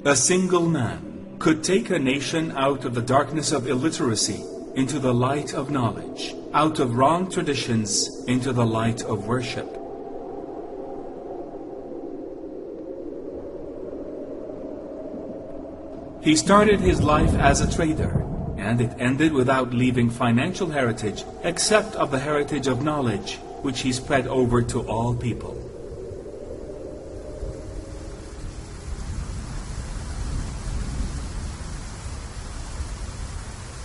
A single man could take a nation out of the darkness of illiteracy into the light of knowledge, out of wrong traditions into the light of worship. He started his life as a trader, and it ended without leaving financial heritage except of the heritage of knowledge, which he spread over to all people.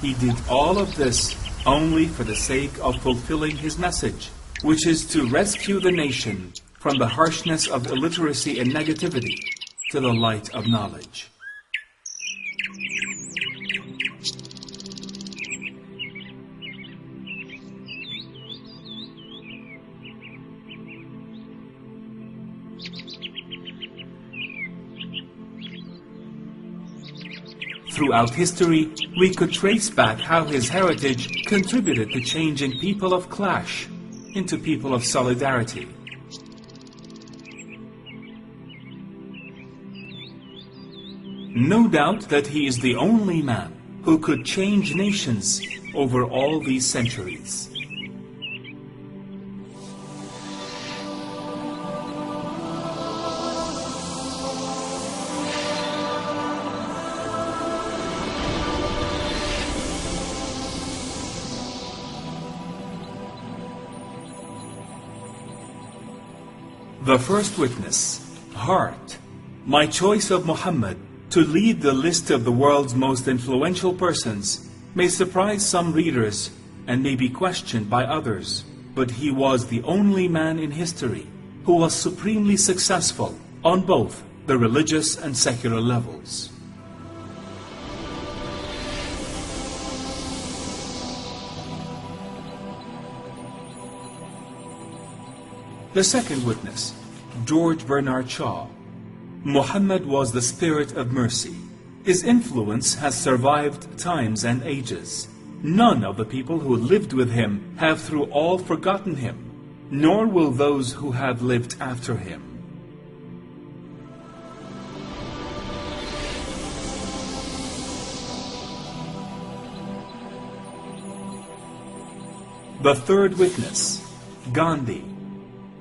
He did all of this only for the sake of fulfilling his message, which is to rescue the nation from the harshness of illiteracy and negativity to the light of knowledge. Throughout history, we could trace back how his heritage contributed to changing people of clash into people of solidarity. No doubt that he is the only man who could change nations over all these centuries. The first witness, heart. My choice of Muhammad to lead the list of the world's most influential persons may surprise some readers and may be questioned by others, but he was the only man in history who was supremely successful on both the religious and secular levels. The second witness, George Bernard Shaw. Muhammad was the spirit of mercy. His influence has survived times and ages. None of the people who lived with him have through all forgotten him, nor will those who have lived after him. The third witness, Gandhi.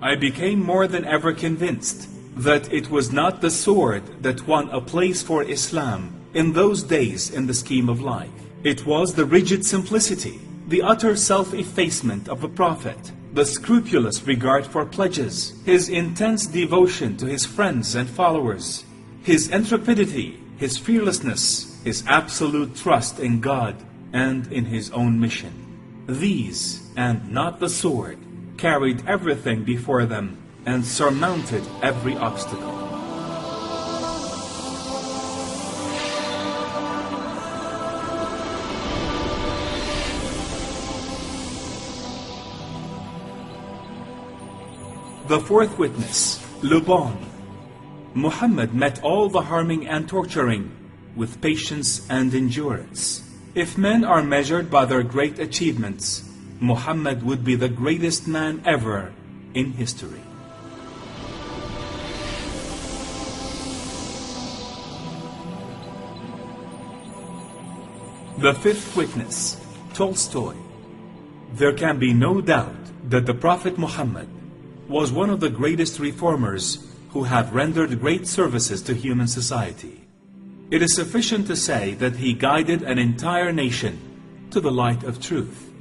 I became more than ever convinced that it was not the sword that won a place for Islam in those days in the scheme of life. It was the rigid simplicity, the utter self-effacement of the Prophet, the scrupulous regard for pledges, his intense devotion to his friends and followers, his intrepidity, his fearlessness, his absolute trust in God and in his own mission. These, and not the sword, carried everything before them and surmounted every obstacle. The fourth witness, Le Bon. Muhammad met all the harming and torturing with patience and endurance. If men are measured by their great achievements, Muhammad would be the greatest man ever in history. The fifth witness, Tolstoy. There can be no doubt that the Prophet Muhammad was one of the greatest reformers who have rendered great services to human society. It is sufficient to say that he guided an entire nation to the light of truth,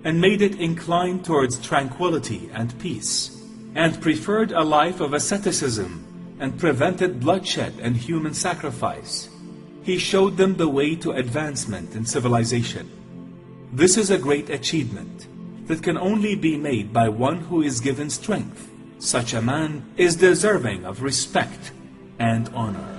and made it incline towards tranquility and peace, and preferred a life of asceticism, and prevented bloodshed and human sacrifice. He showed them the way to advancement in civilization. This is a great achievement that can only be made by one who is given strength. Such a man is deserving of respect and honor.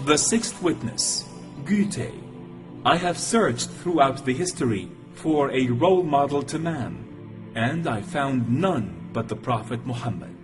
The sixth witness, Goethe. I have searched throughout the history for a role model to man, and I found none but the Prophet Muhammad.